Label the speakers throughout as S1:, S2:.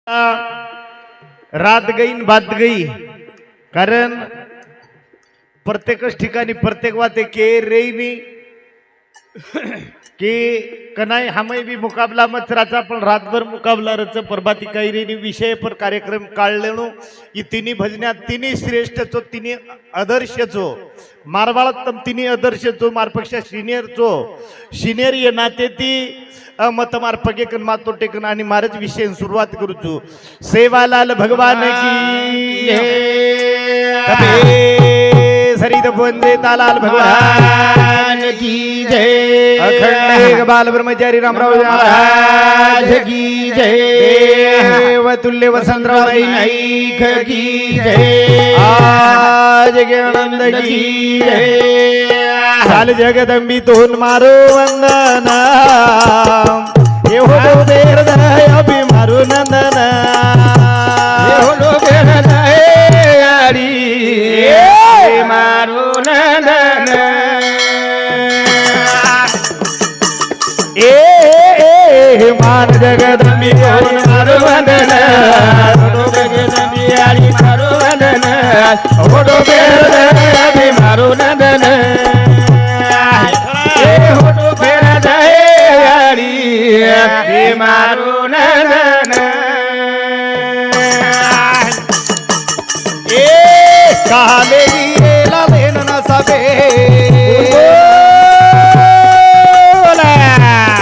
S1: रात गईन बात गई, कारण प्रत्येकच ठिकाणी प्रत्येक वाते के रेनी की कनाई हमें भी मुकाबला मचराचा पण रातभर मुकाबला रच प्रभाती काही रेनी विषय पर कार्यक्रम काढलेणो ई तिन्ही भजन्यात तिन्ही श्रेष्ठ चो तिन्ही आदर्श चो मारवाळात तिन्ही आदर्श चो मारपेक्षा सिनियर ये नाते ती मत मार पगेकन मातो टेकन आणि मारच विषय सुरुवात करू छु। सेवालाल भगवान की जय, सरित वंदे तालाल भगवान की जय, अखंड बाल ब्रह्मचारी रामराव महाराज की जय, वतुल्य वसंतराव नाईक की जय, आज आनंद की जय। चाल जगदंबी तोन मारो वंदना, हे हो बेर दय अभि मारो नंदना, हे हो बेर दय आरी मारो नंदना, ए मान जगदंबी तोन मारो वंदना, हो जगदंबी आरी मारो वंदना, हो बेर दय अभि मारो नंदना, मारो नंदन काले लाले न सबे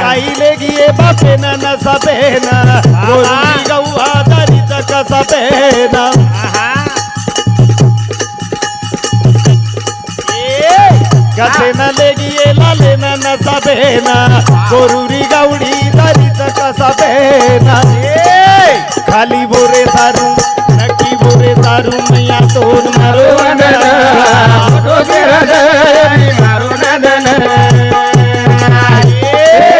S1: काईले गिये बापे न सबे न गौआ दारी तक सबे न कसे न लेगिये लाले न सबे न गोरुरी गौडी दारी कसा बेना, खाली बोरे सारू नक्की बोरे सारू मैया तोन मारो वंदना, मारो नंदन,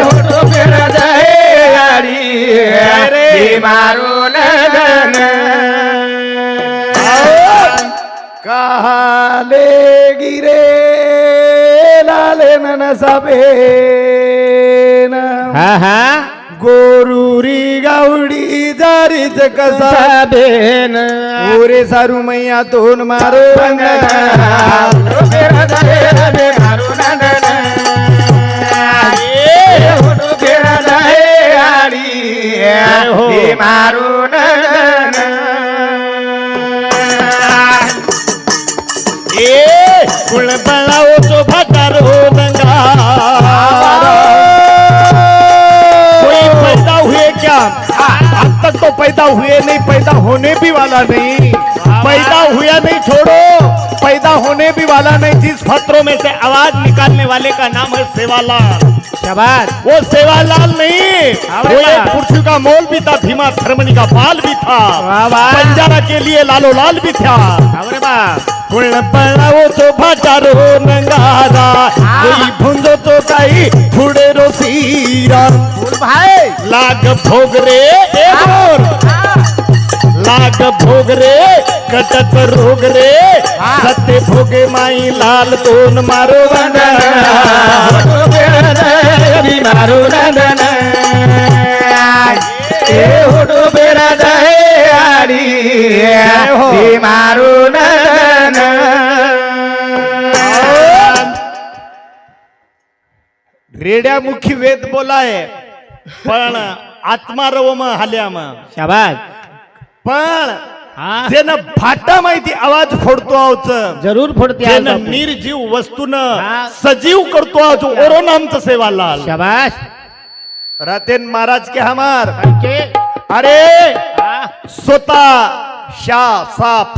S1: होठो पेरा दयारी मारो नंदन, काले गिरे लाले न सबे गोरुरी गावडी दारीच कसा बेन, ओरे सारू मैया तोन मारो वंदना, मारो नंदन, मारो नंदन, कुल बळाओ तो भटारो दंगा अब तक तो पैदा हुए नहीं, पैदा होने भी वाला नहीं, पैदा हुआ नहीं छोड़ो, पैदा होने भी वाला नहीं। जिस फत्रों में से आवाज निकालने वाले का नाम है सेवालाल, शाबाश। वो सेवालाल नहीं, वो एक पृथ्वी का मोल भी था, भीमा थर्मनी का बाल भी था, बंजारा के लिए लालो लाल भी था। वो तो भटारो नंगारा, कोई भुंजो तो काई फुड़े रो सीरा, भाई लाग भोग रे लाग भोग रे कटत रोग रे, सत्य भोगे माई लाल तोन मारो वंदना, मारो नंदन, होठो बेरा दयारी मारो नंदन। रेड्यामुखी वेद बोलाय पण आत्मा रवम हाल्याम, शाबास। पण जेनं भाटा माहिती आवाज फोडतो आहोत, जरूर फोडते, जेनं निर्जीव वस्तून सजीव करतो आहोत, ओरो नामचं सेवालाल, शाबास। रातेन महाराज के हमार अरे स्वतः शाह साप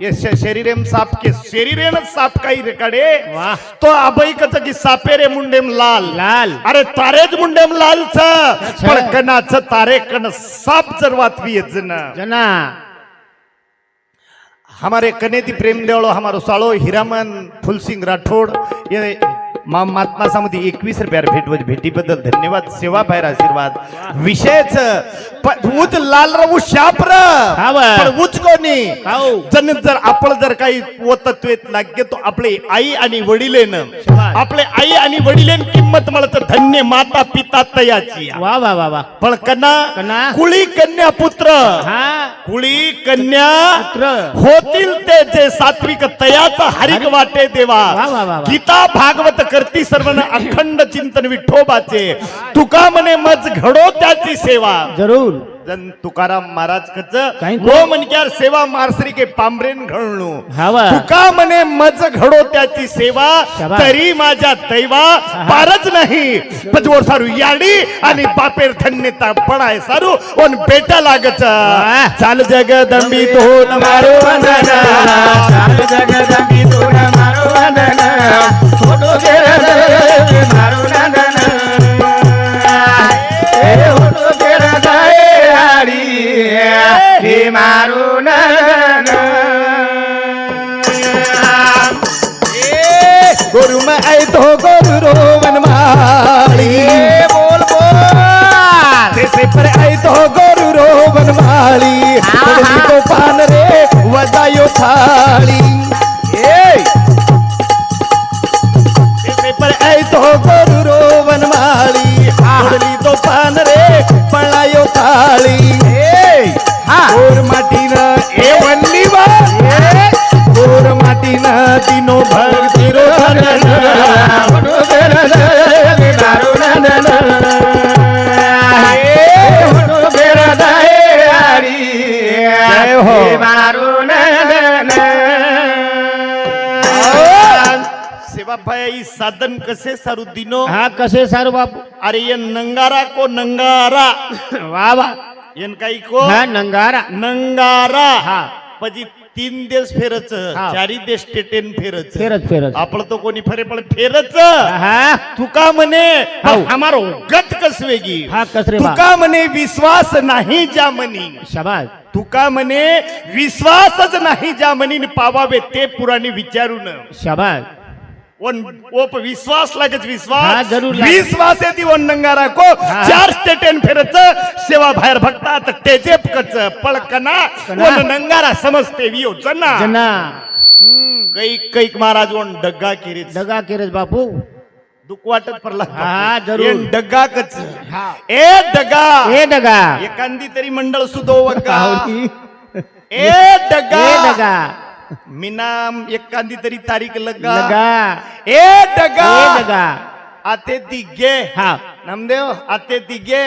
S1: ये शरीरेम साप के शरीरेन साप काही रेकडे तो अभय कच की सापेरे मुंडेम लाल लाल, अरे तारेज मुंडेम लाल पण कनाच तारे कन साप जरवातवी जना। हमारे कनेती प्रेम देवलो हमारो सालो हीरामन फुलसिंह राठौड़ ये महात्मा सामध्ये 21 रुपयार भेटीबद्दल धन्यवाद. सेवा बाहेर आशीर्वाद. विषयच उच लाल राहू शापर उच कोणी जन जर आपण जर काही तत्वेत लागे तो आपले आई आणि वडिलेन आपले आई आणि वडिलेन किंमत म्हणत धन्य माता पिता तयाची.
S2: वा वा वा वा.
S1: पण कन्या कुळी कन्या पुत्र कुळी कन्या होतील ते जे सात्विक तयाचा हरिक वाटे देवा. गीता भागवत करती सर्वना अखंड चिंतन विठोबाचे. तुका म्हणे मज घडो त्याची सेवा.
S2: जरूर
S1: जन तुकाराम महाराज कच वो मनक्यार सेवा मारसरी के पांबरेन घडणू. तुका म्हणे मज घडो त्याची सेवा तरी माझ्या दैवा पारच नाही. पजवोर सारू याडी आणि बापेर धन्यता पडाय सारू ओन बेटा लागच. चाल जगदंबी तोन मारो वंदना. चाल जगदंबी तोन मारो वंदना. फोटो घेर मारो वंदना. ए फोटो घेर हे मारून गुरु में आई तो गुरु रोवन माली. बोल बोल जैसे पर आई तो गुरु रोवन माली. तो पान रे वजायो थाली. जैसे पर आई तो गुरु रोवन माली. तो पान रे पळायो थाली. और माटीना ए वल्ली बा और माटीना तीनो भक्ति रो सेवा भाई साधन कसे सारू दिनो.
S2: हा कसे सारू बापू.
S1: अरे ये नंगारा को नंगारा.
S2: वा वा.
S1: येन काही को
S2: नंगारा
S1: नंगारा. हा पजी 3 देश फेरच 4 देश टेटेन फेरच
S2: फेरच
S1: आपण तो कोणी फरे पण फेरच. तुका म्हणे हमारो गत कसवेगी.
S2: हा कसरे
S1: तुका म्हणे विश्वास नाही ज्या मनी.
S2: शाबास.
S1: तुका म्हणे विश्वासच नाही ज्या मनी पावावे ते पुराणी विचारून.
S2: शाबास.
S1: ओप विश्वास लागत विश्वास
S2: जरूर
S1: विश्वास येते वन नंगारा को 4 स्टेटेन फेरच सेवा बाहेर भक्तात तेजेप कच पळकना वन नंगारा समजते वियो जना
S2: जना.
S1: कैक महाराज वन डग्गा केरेज बापू दुख वाटत पडला.
S2: हा जरूर
S1: डग्गा कच. ए डगा एखादी तरी मंडळ सुदो वगा. ए डग्गा मीना एखादी तरी तारीख लगा. ए डगा आते दिगे. नामदेव आते दिगे.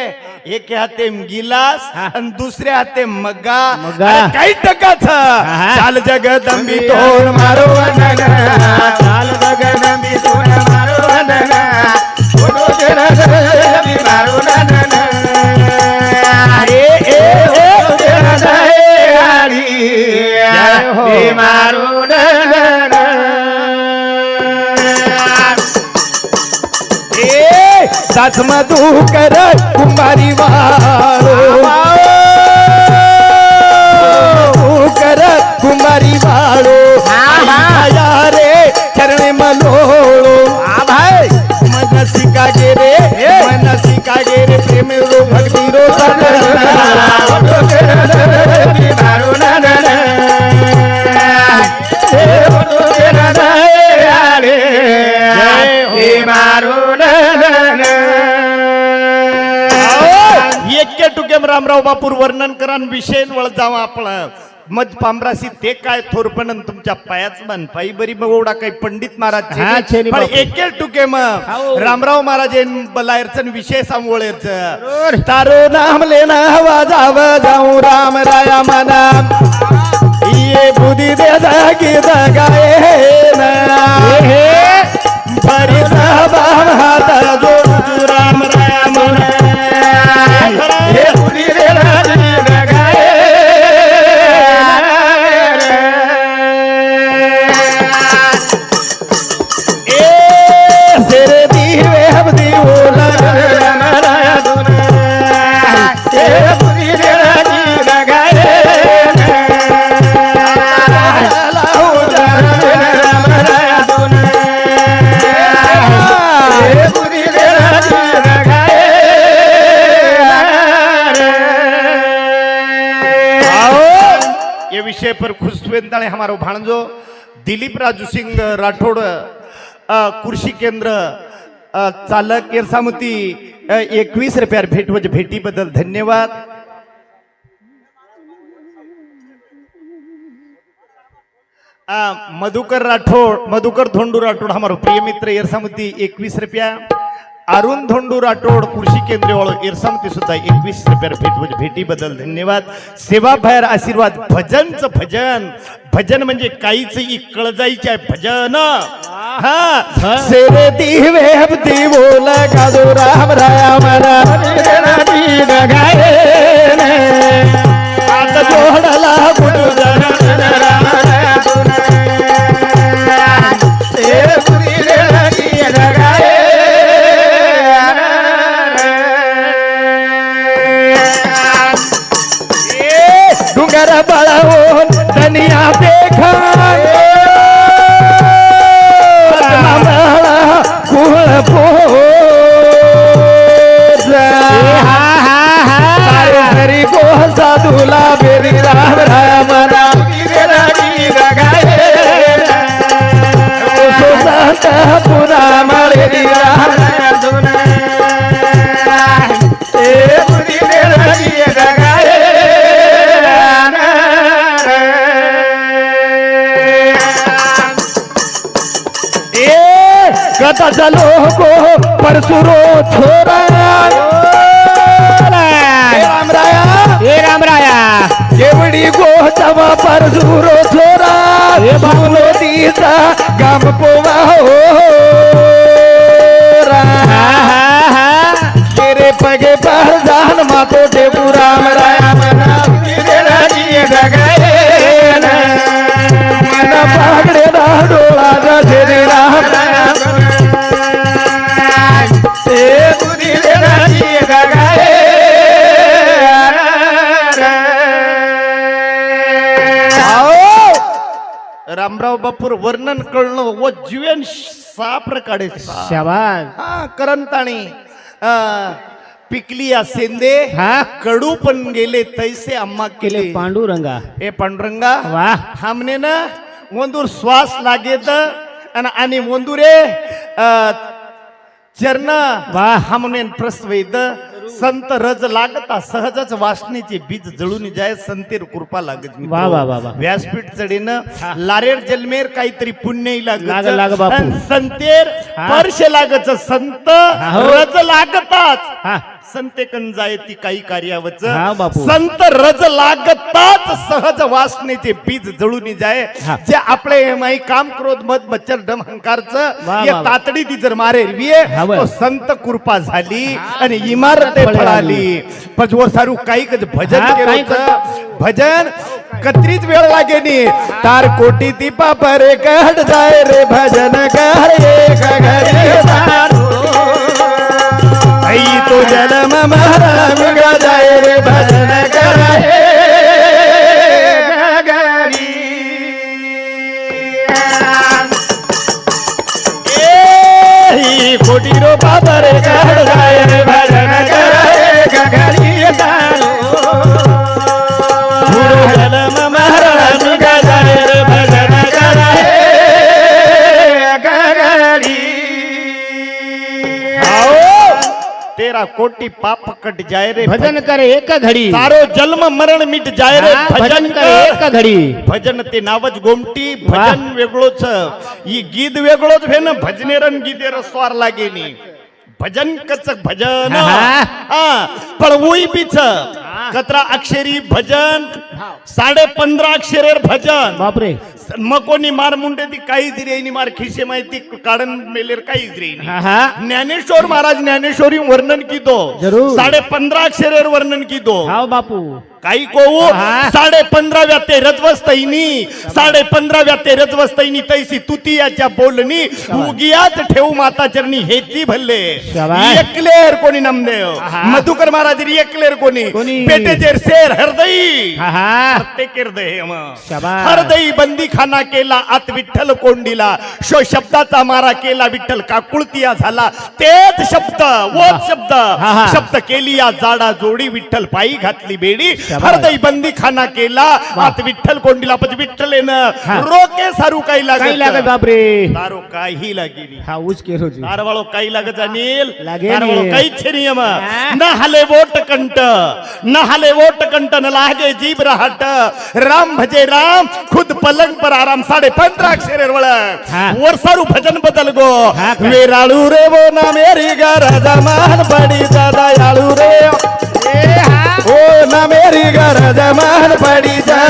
S1: एक हाते गिलास आणि दुसऱ्या हाते मग्गा. काही टकाच. चाल जगदंबी तोड मारो वंदना. चाल जगदंबी तोड मारो वंदना. फोटो जगदंबी मारो वंदना. सास मधु कर कुमारी वालो. कर कुमारी वालो. रे चरण मलोळो. भाई मनसिका गे रे प्रेम रो भक्ति रो रामराव बापूर वर्णन करा विषय वळ जावा. आपण मज पामरासी ते काय थोरपण तुमच्या पायाच बन पायी बरी बगवडा काही पंडित महाराज एक टुके मग रामराव महाराज बलायरचन विषय सांगोळेच. तारो नाम लेना वाजाव जाऊ राम राया मना. ये बुद्धी दे जागी जगाए ना. भरी साबाम हात जोडू राम राया मना. पर खुशवेंताळे हमारो भाणजो दिलीप राजू सिंह राठौड़ कृषी केंद्र चालक येरसामुती 21 रुपया भेटी बदल धन्यवाद। मधुकर धोंडू राठौड़ हमारो प्रिय मित्र येरसामुती 21 रुपया। अरुण धोंडू राठौड़ कृषी केंद्र वाळो येरसामुती सुद्धा 21 रुपया भेटी बदल धन्यवाद। सेवा बाहेर आशीर्वाद भजनचं भजन भजन म्हणजे काहीच कळ जायचे आहे भजन। हा सेरे दिवे हबती बोला गादो राम राया मना गाये आता जोडला गुरु डुंगर बळावून धनिया देखा कुळ पोरी गो साधूला बेरी राम राया मना पुरा माळेरी कथा चलो को परसुरो छोरा राम राया
S2: हे रामराया
S1: केवडी गो तवा परसुरो छोरा हे बाबलो दीचा गाम पोवा हो तेरे पगे पर जान मातो देवू राम राया मना मना पागडे ना डोळा जा तेरे राम रामराव बापूर वर्णन कळणं व जीवन साप्रकारे
S2: शाबास
S1: हा करंताणी पिकली या सेंदे
S2: हा
S1: कडू पण गेले तैसे अम्मा केले
S2: पांडुरंगा
S1: ए पांडुरंगा
S2: वाह
S1: हमने ना वंदूर श्वास लागेत आणि वंदुरे चरण
S2: वाह
S1: हमने प्रस्वेद संत रज लागता सहजच वासनेचे बीज जळून जाय संतेर कृपा लागत
S2: वाह वाह वाह वाह
S1: व्यासपीठ चढेन लारेर जन्मेर काहीतरी पुण्य
S2: लाग बापू
S1: संतेर वर्ष लागच संत रज लागताच
S2: हा
S1: संतेकन जाय ती काही कार्यावच
S2: हा बापू
S1: संत रज लागताच सहज वासनेचे बीज जळून जाय जे आपले माई काम क्रोध मद मच्छर डम हंकारचं या तातडी ती जर मारे विये तो संत कृपा झाली आणि इमारत फळाली पजवर सारू काही भजन केलं भजन कत्रीच वेळ लागेनी तार कोटी दीपा परे कड जाय रे भजन कर एक घरी आई तो जन्म मरा मुगा जाय रे भजन कराए गगरी ए कोटी रो बाबर कर जाय रे भजन कराए गगरी दानो गुरु जन्म मरा मुगा जाय रे भजन कराए गगरी तेरा कोटि पाप कट जाए रे
S2: भजन करे एक घडी
S1: तारो जन्म मरण मिट जाए रे
S2: भजन करे एक घडी
S1: भजन ते नावच गोमटी भजन वेगळोच ही गीत वेगळोच भेन भजनेरन गीतेर स्वार लागेनी भजन कच भजन पण वही बीच कतरा अक्षरी भजन 15.5 अक्षरेर भजन
S2: बापरे
S1: मग कोणी मार मुंडे ती काहीच रेनी मार खिशे माहिती काढण मेलेर काहीच रेनी ज्ञानेश्वर महाराज ज्ञानेश्वरी वर्णन कीधो 15.5 अक्षरेर वर्णन कीधो
S2: हा बापू
S1: काही कोऊ 15.5 ते रजवस्तैनी 15.5 ते रजवस्तैनी तैसी तुतियाच्या बोलणी उगियात ठेवू माता चरणी हेची भल्ले एकलेर कोणी नमदेव मधुकर महाराज एकलेर कोणी पेटेचेर शेर हृदयी प्रत्येक हृदय हृदयी बंदी खाना केला आत विठ्ठल कोंडीला शो शब्दाचा मारा केला विठ्ठल काकुळतिया झाला तेच शब्द वोच शब्द शब्द केली या जाडा जोडी विठ्ठल पायी घातली बेडी
S2: शाबास.
S1: हृदय बंदी खाना केला आत विठ्ठल कोंडीला पज विठ्ठलेन
S2: हा.
S1: रोके सारू काही
S2: काही लागत
S1: लागत
S2: बापरे
S1: तारो काही लागेली
S2: हा उच केरो जी.
S1: तारवाळो काही लागत अनिल
S2: लागे
S1: तारवाळो
S2: नी.
S1: काही छे नियम
S2: हा.
S1: न हले वोट कंट न हले वोट कंट न लागे जीभ रहट राम भजे राम खुद पलंग पर आराम 15.5 अक्षर वळ
S2: हा.
S1: वर्षारू भजन बदल गो
S2: हा का?
S1: वेराळू रे वो ना मेरी गरज मान बड़ी ज्यादा याळू रे ओ ना मेरी गरज मान बड़ी जा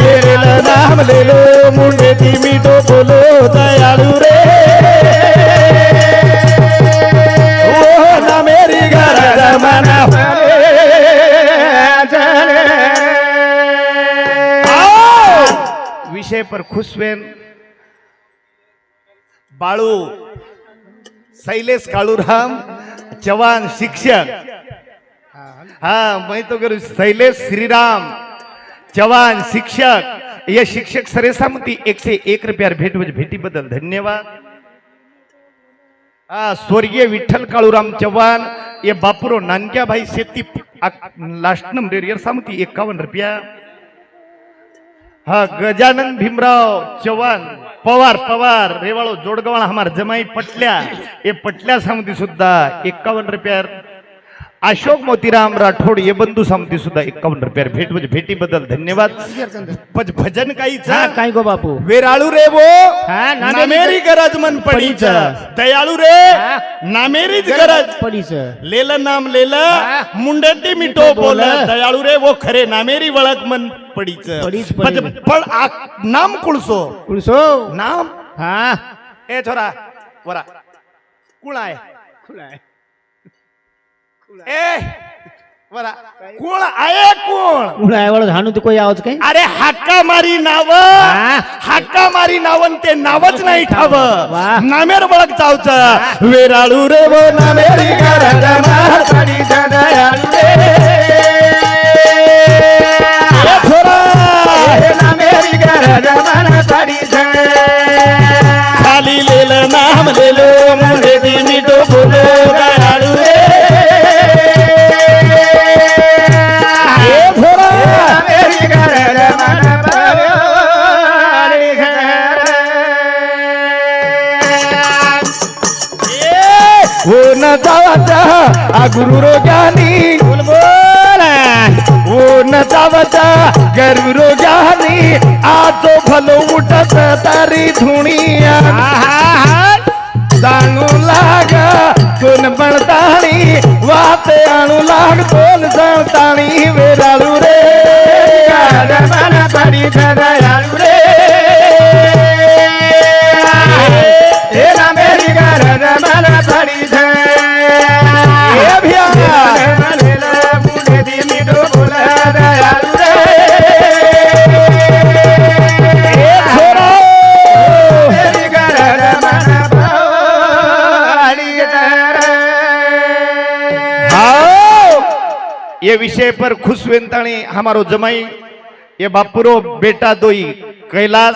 S1: ये रे नाम ले लो मुंडे दी मीठो बोलो दयाळू रे ओ ना मेरी गरज मान विषय पर खुश वेन बाळू शैलेश काळूराम जवान शिक्षक हा मैं तो करू शैलेश श्रीराम जवान शिक्षक या शिक्षक सरेसामती 101 रुपयार भेटी बदल धन्यवाद. स्वर्गीय विठ्ठल काळूराम चव्हाण ये बापुरो नानक्या भाई शेती लास्ट नंबर सामती 51 रुपया. हा गजानन भीमराव चव्हाण पवार रेवाळो जोडगावळा हमार जमाई पटल्या ये पटल्या सामती सुद्धा 51 रुपयार. अशोक मोतीराम राठोड ये बंधू सामती सुद्धा 51 रुपयार भेटी बदल धन्यवाद. भजन काहीच
S2: हा काय गो बापू
S1: वेराळू रे वो
S2: हा,
S1: नामेरी गरज मन पडीच दयाळू रे
S2: हा.
S1: नामेरीच गरज
S2: पडीच
S1: लेलं नाम लेलं
S2: हा.
S1: मुंडटी मिठो बोल दयाळू रे वो खरे नामेरी वळख मन पडीच
S2: पडीच.
S1: पण नाम कुळसो
S2: कुळसो
S1: नाम
S2: हा
S1: ए छोरा वरा कुळ आहे ए वरा कुळ आहे कोण
S2: कुळ आहे झाणू ते कोई आवाज काय
S1: अरे हाका मारी नाव
S2: हा.
S1: हाका मारी नावन ते नावच नाही ठाव
S2: वा.
S1: नामेर बळक चावच वेराळू रे वो नामेरी गरज मारपडी दयाळू रे ए छोरा हे नामेरी गरज मारपडी खाली लेलं नाम लेलो मुंडे दी मिठो बोलो दयाळू रे ए छोरा नामेरी गरज हो न जावाचा आ गुरु रोग्यानी हो न जावाचा गरु रोग्यानी आजो भलो उठत तारी धुणिया जाणू लाग कोण बनताणी वाते आणू लाग कोण जाणताणी वेराळू रे मन पडी दयाळू रे हे ना मेरी गरज मन पडी ये विषय पर खुश वेंताणी हमारो जमाई ये बापुरो बेटा दोई कैलाश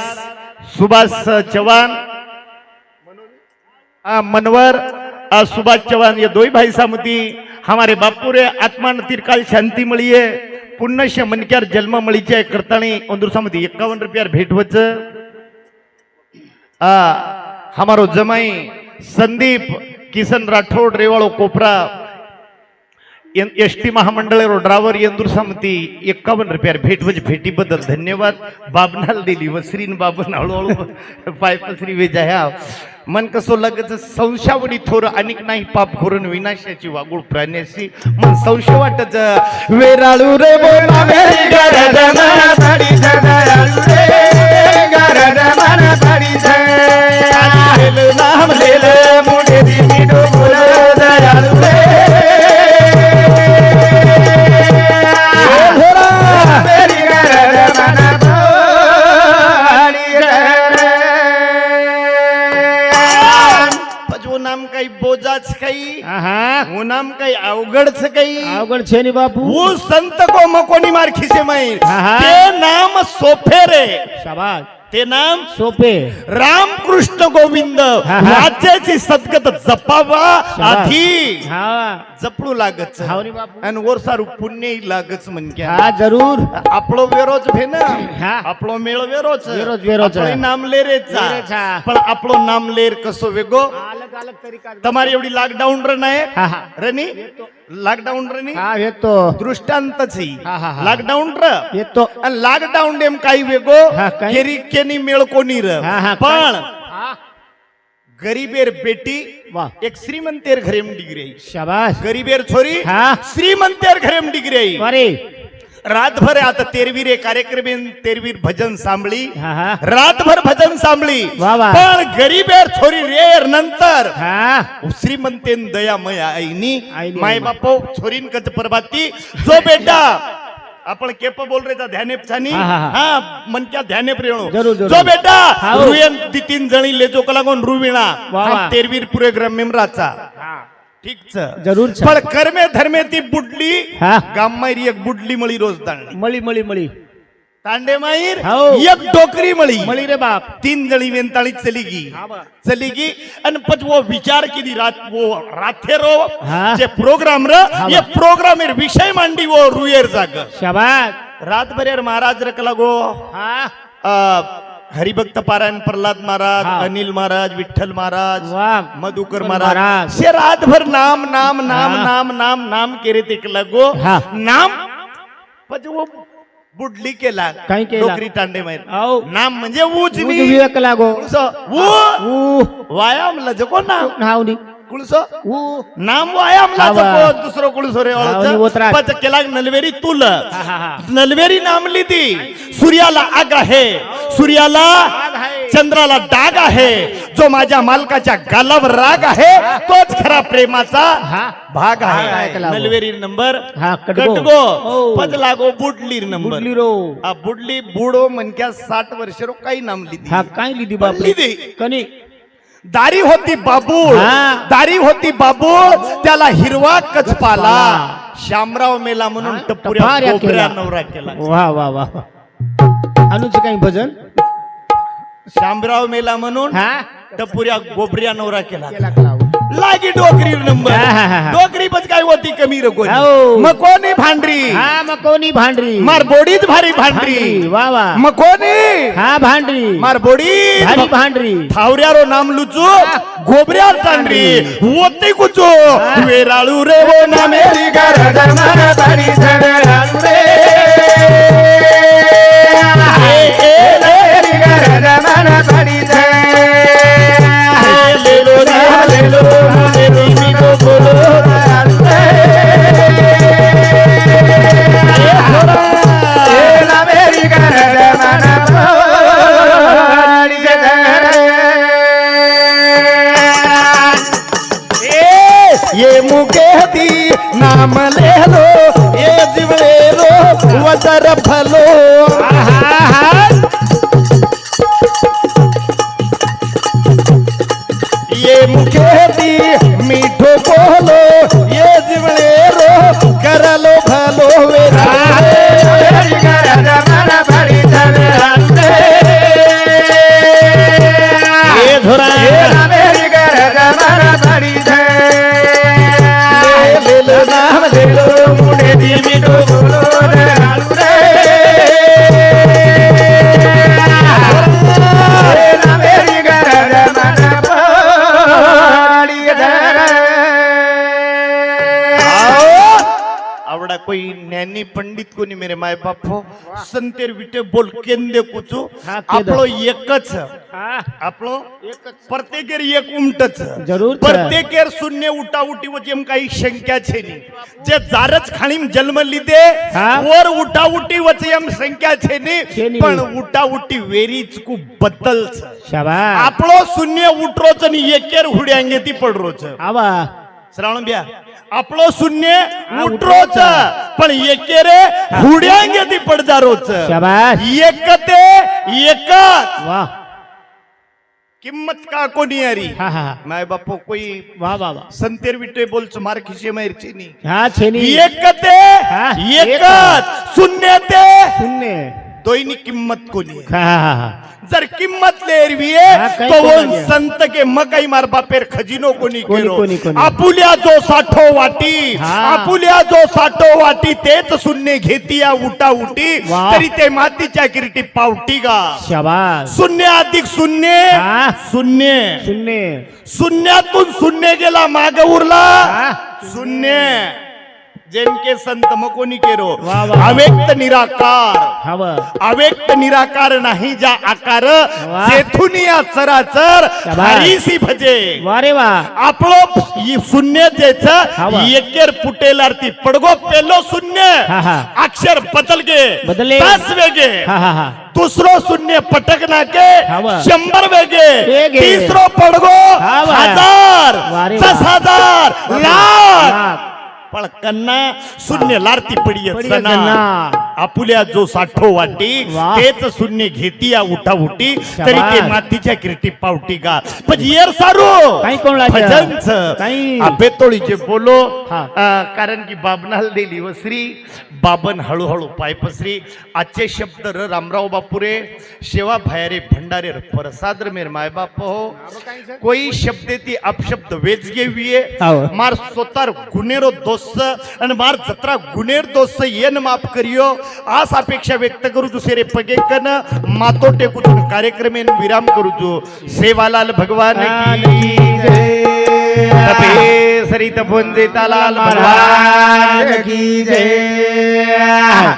S1: सुभाष चौहान मनवर सुभाष चौहान ये दोई भाई सामती हमारे बापुरे आत्मा तिरकाल शांति मळीये पुण्यश मनक्यार जन्म मळीचे करताणी अंदूर सामती 51 रुपयार भेटवच. हमारो जमाई संदीप किसन राठोड रेवाळो कोपरा एसटी महामंडळ ड्रायव्हर यंदूर सामती 51 रुपयार भेटी बदल धन्यवाद. बाबनाल दिली वसरीन बाबन हळूहळू पायपसरी वेजाया मन कसो लगच संशयावडी थोर अनेक नाही पाप करून विनाशाची वागुळ प्राण्याशी मन संशय वाटच वेराळू रे बोला मेरी गरज मन पडी दयाळू रे गरज मन पडी दयाळू नाम लेले मुंडे दी मिठो बोल दयाळू रे नाम काही बोजाच काही वो नाम काही अवघडच काही
S2: अवघड छे नी बापू
S1: वो संत को मकोनी मार खिसे माई
S2: आहा.
S1: ते नाम सोफे रे
S2: शाबास
S1: ते नाम
S2: सोपे
S1: रामकृष्ण गोविंद
S2: हा.
S1: वाच्याची सद्गत जपावा आधी
S2: हा
S1: जपडू लागत
S2: हाव रे बापू.
S1: आणि वर सारू पुण्य लागच म्हणक्या
S2: हा जरूर
S1: आपलो वेरोच भे ना
S2: हा.
S1: आपलो मेळ वेरोच
S2: वेरोच.
S1: आपलो नाम लेरेचा
S2: लेरेचा.
S1: पण आपलो नाम लेर कसो वेगो
S2: अलग अलग तरीका
S1: તમારી એવડી લોકડાઉન રન आहे
S2: हा हा
S1: रनी લોકડાઉन रनी
S2: हा येतो
S1: दृष्टांत છી
S2: हा, हा, हा.
S1: લોકડાઉન र
S2: येतो
S1: અને લોકડાઉन એમ કાઈ વેગો
S2: હા, કાઈ?
S1: કેરી કેની મેળ કોની र
S2: हा, हा,
S1: पण
S2: हा
S1: गरीबेर बेटी
S2: वाह
S1: एक श्रीमंतेर घरेम डिग्री
S2: शाबास
S1: गरीबेर छोरी
S2: हा.
S1: श्रीमंतेर घरेम डिग्री
S2: अरे
S1: रातभर आता तेरवीर कार्यक्रम तेरवीर भजन सांभळी
S2: हा हा
S1: रातभर भजन सांभळी
S2: वा वा.
S1: पण गरीबेर छोरी रेर नंतर
S2: हा
S1: श्रीमंतेन दयामय आईनी
S2: आईनी.
S1: माय बापो छोरीन कच परबाती जो बेटा आपण केप बोल रे था ध्यानेप छानी
S2: हा, हा, हा.
S1: हा मन क्या ध्यानेप रेणो
S2: जरूर, जरूर.
S1: जो बेटा
S2: हाव.
S1: रुयन ती तीन जणी लेजो कलागोन रुविणा
S2: वा,
S1: हा
S2: वा.
S1: तेरवीर पुरे ग्राम्यम राचा ठीक छ
S2: जरूर छ.
S1: पण कर्मे धर्मे ती बुडली
S2: हा.
S1: गाममारी एक बुडली मळी रोज दांडली
S2: मळी मळी मळी
S1: तांडे माईर
S2: हाव.
S1: एक डोकरी मळी
S2: मळी रे बाप
S1: तीन जणी वेंताळी चली गी आणि पच वो विचार की रात वो राथेरो
S2: हा.
S1: जे प्रोग्राम र
S2: हा,
S1: ये प्रोग्राम विषय मांडी वो रुयर जाग
S2: शाबास
S1: रात भरेर महाराज रकला गो
S2: हा
S1: हरिभक्त पारायण प्रल्हाद महाराज
S2: हा.
S1: अनिल महाराज विठ्ठल महाराज
S2: वाह
S1: मधुकर
S2: महाराज.
S1: महाराज से रातभर नाम नाम नाम
S2: हा.
S1: नाम नाम नाम केरे ते लगो
S2: हा.
S1: नाम पच वो बुडली केला
S2: काय केला?
S1: डोकरी तांडे माहीत
S2: आओ
S1: नाम म्हणजे ऊच
S2: ऊज
S1: नी
S2: विवेक लागो
S1: ऊ वायाम लजको नाम
S2: नावनी
S1: कुळसो
S2: ऊ
S1: नाम वायाम
S2: हावा.
S1: लजको दुसरो कुळसो रे
S2: हावनी उतराट.
S1: पच केला नलवेरी तुल
S2: हा हा हा
S1: नलवेरी नाम लिदी सूर्याला आग आहे सूर्याला
S2: आहे.
S1: चंद्राला डाग आहे जो माझ्या मालकाच्या गालावर राग आहे तोच खरा प्रेमाचा
S2: हा
S1: भाग
S2: आहे
S1: आहे
S2: का लागो?
S1: नलवेरी नंबर
S2: हा कटगो
S1: कटगो
S2: हो.
S1: पद लागो बुडली नंबर
S2: बुडली रो
S1: आ बुडली बुडो मनक्या 60 वर्ष रो काही नाम लिदी
S2: हा काय लिदी बाप
S1: लिदी
S2: कनी
S1: दारी होती बाबूळ
S2: हा.
S1: दारी होती बाबूळ त्याला हिरवा कचपाला शामराव मेला म्हणून टपुऱ्या
S2: टपाऱ्या
S1: कोपऱ्या
S2: केला.
S1: नवरा केला
S2: वा वा वा अनुचे काही भजन
S1: शामराव मेला म्हणून
S2: हा
S1: टपुऱ्या गोबऱ्या नवरा केला
S2: केला कलाव
S1: लागी डोकरी नंबर
S2: हा, हा, हा.
S1: डोकरी पण काय होती कमी रे कोणी
S2: हो.
S1: मग कोणी भांडरी
S2: हा मग कोणी भांडरी
S1: मार बोडीत भारी भांडरी
S2: भांडरी वा वा
S1: मग कोणी
S2: हा भांडरी
S1: मार बोडी
S2: भारी भांडरी
S1: थावऱ्यारो नाम लुचू गोबऱ्या तांडरी होती कुचू वेराळू रे वो ना मेरी गरज मन बडी झडराळू रे मेरी गरज मन बडी लेलो लेलो मेरी मी को बोलो ना मेरी गरज मन बडी ये मुके दी नाम ले लो ये जिवले लो वदर भलो ये मुके दी मीठो बोलो ये जिवले रो कर लो भलो वे ये धुरा मेरी गरज मन बड़ी ले लो नाम ले लो मुड़े दी मीठो बोलो रालू रे मेरी गरज मन बड़ी आवड़ा कोई ज्ञानी पंडित कोणी मेरे माय बाप हो संतेर विटे बोल केंदे कुचू
S2: हा, केंद.
S1: आपलो एकच
S2: हा
S1: आपलो प्रत्येकेर एक उमटच
S2: जरूर छ.
S1: प्रत्येकेर शून्य उठा उठी वची एम काही संख्या छे नी जे जारच खाणीम जन्म लीधे
S2: हा.
S1: वर उठा उठी वची एम संख्या छे नी
S2: छे नी.
S1: पण उठा उठी वेरीच कु बदल छ
S2: शाबास
S1: आपलो शून्य उठरोच आणि एकेर हुड्यांगे ती पडरोच
S2: आवा
S1: श्रावण ब्या आपलो शून्य
S2: हा,
S1: उठरोच पण एकेरे हुड्यांगे ती पडदारोच
S2: शाबास
S1: एकते एकच
S2: वाह
S1: किम्मत का कोणी अरी
S2: हा हा
S1: माय बापो कोई
S2: वाह वाह वाह
S1: संतेर विटे बोलच मार खिशे मारची नी
S2: हा छेनी
S1: एकते
S2: हा,
S1: एकच शून्य ते
S2: शून्य
S1: दोईनी किंमत कोणी
S2: हा हा हा
S1: जर किंमत लेरवी
S2: हा, काही
S1: तो
S2: कोण
S1: वन
S2: नाही.
S1: संत के मकई मार बापेर खजिनो कोणी
S2: कोणी,
S1: केलो
S2: कोणी, कोणी.
S1: आपुल्या जो साठो वाटी
S2: हा.
S1: आपुल्या जो साठो वाटी तेच शून्य घेती या उटा उटी
S2: वा.
S1: तरी ते मातीच्या किरीटी पावटी गा
S2: शाबास
S1: शून्य अधिक शून्य
S2: हा.
S1: शून्य
S2: शून्य
S1: शून्यातून शून्य गेला माग उरला
S2: हा.
S1: शून्य जेनके संत मग कोणी केरो
S2: वा, वा.
S1: अव्यक्त निराकार
S2: हवा
S1: अव्यक्त निराकार नाही ज्या आकार
S2: वा.
S1: जेथून या चराचर
S2: शाबास.
S1: हरीसी भजे
S2: वारे वा
S1: आपलो शून्य जेच
S2: हवा.
S1: एकेर फुटेल आरती पडगो पेलो शून्य
S2: हा, हा.
S1: अक्षर बदल गे
S2: बदले.
S1: 10 वेगे
S2: हा हा हा
S1: दुसरो शून्य पटकना के
S2: हवा.
S1: 100 वेगे
S2: वेगे.
S1: तिसरो पडगो
S2: हवा.
S1: 1000
S2: वारे वा.
S1: 10,000 लाख
S2: लाख.
S1: पण कन्ना शून्य लारती पडी
S2: पडिये जना.
S1: आपुल्या जो साठो वाटी
S2: वा.
S1: तेच शून्य घेती या उठा उठी
S2: शाबास.
S1: तरी ते मातीच्या किरटी पावटी गा पण येर सारो
S2: काही कोण लागे?
S1: भजनच
S2: काही.
S1: आबे तोळीचे बोलो
S2: हा.
S1: कारण की बाबनाल दिली वसरी बाबन हळूहळू पाय पसरी आजचे शब्द र रामराव बापुरे शेवा भयारे भंडारे र प्रसाद र मेर माय बाप हो कोई शब्द ती अपशब्द वेच घेवीये
S2: हाव.
S1: मार स्वतार गुनेरो दोस्त आणि मार जत्रा गुनेर दोस्त येन माफ करियो आस अपेक्षा व्यक्त करू जो सेरे पगे कन मातो टेकू जो कार्यक्रमेन विराम करू जो सेवालाल भगवान की तपे सरित पुंजितालाल भगवान
S2: की जय